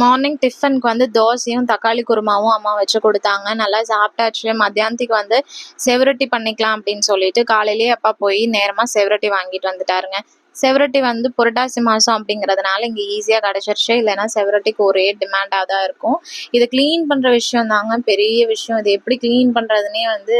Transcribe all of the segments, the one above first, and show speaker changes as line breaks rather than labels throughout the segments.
Morning டிஃபனுக்கு வந்து தோசையும் தக்காளி குருமாவும் அம்மா வச்சு கொடுத்தாங்க. நல்லா சாப்பிட்டாச்சு. மத்தியானத்துக்கு வந்து செவரொட்டி பண்ணிக்கலாம் அப்படின்னு சொல்லிட்டு காலையிலேயே அப்பா போய் நேரமா செவரொட்டி வாங்கிட்டு வந்துட்டாருங்க. செவரொட்டி வந்து புரட்டாசி மாதம் அப்படிங்கிறதுனால இங்கே ஈஸியாக கிடச்சிருச்சு. இல்லைன்னா செவரொட்டிக்கு ஒரே டிமாண்டாக தான் இருக்கும். இதை க்ளீன் பண்ணுற விஷயம் தாங்க பெரிய விஷயம். இது எப்படி க்ளீன் பண்ணுறதுனே வந்து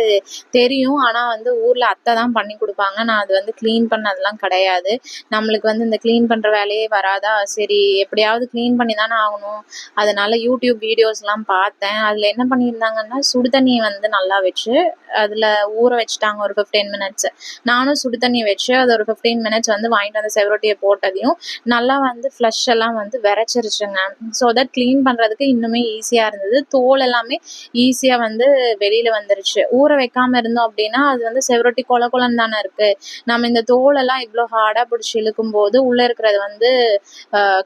தெரியும். ஆனால் வந்து ஊரில் அத்தை தான் பண்ணி கொடுப்பாங்க. நான் அது வந்து க்ளீன் பண்ணதெல்லாம் கிடையாது. நம்மளுக்கு வந்து இந்த க்ளீன் பண்ணுற வேலையே வராதா, சரி எப்படியாவது க்ளீன் பண்ணி தானே ஆகணும். அதனால யூடியூப் வீடியோஸ்லாம் பார்த்தேன். அதில் என்ன பண்ணியிருந்தாங்கன்னா சுடு தண்ணியை வந்து நல்லா வச்சு அதில் ஊற வச்சுட்டாங்க ஒரு 15 மினிட்ஸ். நானும் சுடு தண்ணி வச்சு அது ஒரு 15 மினிட்ஸ் வந்து வாங்கிட்டு வந்து செவரொட்டியை போட்டதையும் நல்லா வந்து ஃப்ளஷ் எல்லாம் வந்து விரைச்சிருச்சுங்க. ஸோ தட் க்ளீன் பண்ணுறதுக்கு இன்னுமே ஈஸியாக இருந்தது. தோல் எல்லாமே ஈஸியாக வந்து வெளியில் வந்துருச்சு. ஊற வைக்காமல் இருந்தோம் அப்படின்னா அது வந்து செவரொட்டி கொல கொலன்னு தானே இருக்குது. நம்ம இந்த தோலெல்லாம் இவ்வளோ ஹார்டாக பிடிச்சி இழுக்கும்போது உள்ளே இருக்கிறது வந்து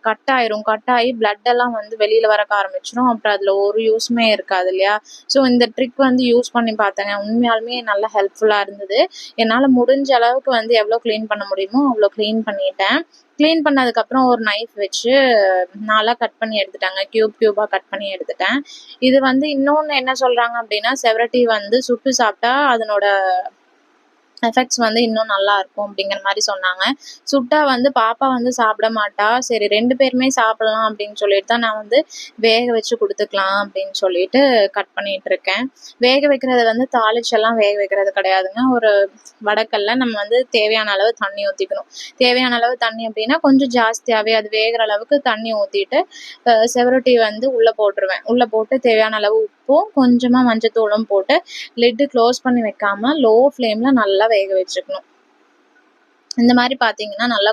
கட்டாகி பிளட் எல்லாம் வந்து வெளியில் வரக்க ஆரம்பிச்சிடும். அப்புறம் அதில் ஒரு யூஸுமே இருக்காது இல்லையா. ஸோ இந்த ட்ரிக் வந்து யூஸ் பண்ணி பார்த்தேங்க. உண்மையாலுமே நல்லா ஹெல்ப்ஃபுல்லாக இருந்தது. என்னால் முடிஞ்ச அளவுக்கு வந்து எவ்வளோ க்ளீன் பண்ண முடியுமோ அவ்வளோ க்ளீன் பண்ணிட்டேன். க்ளீன் பண்ணதுக்கப்புறம் ஒரு நைஃப் வச்சு நாளாக கட் பண்ணி எடுத்துட்டாங்க. க்யூபாக கட் பண்ணி எடுத்துட்டேன். இது வந்து இன்னொன்று என்ன சொல்கிறாங்க அப்படின்னா செவரொட்டி வந்து சுட்டு சாப்பிட்டா அதனோட எஃபெக்ட்ஸ் வந்து இன்னும் நல்லா இருக்கும் அப்படிங்கிற மாதிரி சொன்னாங்க. சுட்டா வந்து பாப்பா வந்து சாப்பிட மாட்டா. சரி 2 பேருமே சாப்பிடலாம் அப்படின்னு சொல்லிட்டு தான் நான் வந்து வேக வச்சு கொடுத்துக்கலாம் அப்படின்னு சொல்லிட்டு கட் பண்ணிட்டு இருக்கேன். வேக வைக்கிறது வந்து தாளிச்செல்லாம் வேக வைக்கிறது கிடையாதுங்க. ஒரு வடக்கல்ல நம்ம வந்து தேவையான அளவு தண்ணி ஊற்றிக்கணும். தேவையான அளவு தண்ணி அப்படின்னா கொஞ்சம் ஜாஸ்தியாகவே அது வேகிற அளவுக்கு தண்ணி ஊற்றிட்டு செவரொட்டி வந்து உள்ளே போட்டுருவேன். உள்ளே போட்டு தேவையான அளவு உப்பும் கொஞ்சமாக மஞ்சத்தூளும் போட்டு லிட்டு க்ளோஸ் பண்ணி வைக்காம லோ ஃப்ளேமில் நல்லா வேக வச்சுக்கணும். இந்த மாதிரி பார்த்தீங்கன்னா நல்லா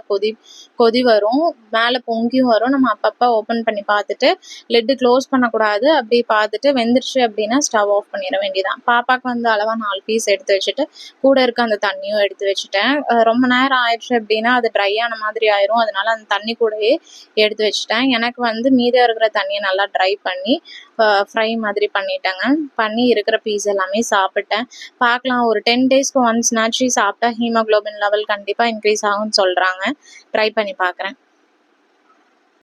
கொதி வரும். மேலே பொங்கியும் வரும். நம்ம அப்பப்போ ஓப்பன் பண்ணி பார்த்துட்டு லிட்டு க்ளோஸ் பண்ணக்கூடாது. அப்படி பார்த்துட்டு வெந்துருச்சு அப்படின்னா ஸ்டவ் ஆஃப் பண்ணிட வேண்டியதான். பாப்பாவுக்கு வந்து அளவாக 4 பீஸ் எடுத்து வச்சுட்டு கூட இருக்க அந்த தண்ணியும் எடுத்து வச்சுட்டேன். ரொம்ப நேரம் ஆயிடுச்சு அப்படின்னா அது ட்ரை ஆன மாதிரி ஆயிரும். அதனால அந்த தண்ணி கூடயே எடுத்து வச்சுட்டேன். எனக்கு வந்து மீதம் இருக்கிற தண்ணியை நல்லா ட்ரை பண்ணி ஃப்ரை மாதிரி பண்ணிட்டேங்க. பண்ணி இருக்கிற பீஸ் எல்லாமே சாப்பிட்டேன். பார்க்கலாம், ஒரு 10 டேஸ்க்கு ஒன்ஸ்னாச்சு சாப்பிட்டா ஹீமோக்ளோபின் லெவல் கண்டிப்பாக இன்க்ரீஸ் ஆகும்னு சொல்கிறாங்க. ட்ரை பண்ணி பார்க்குறேன்.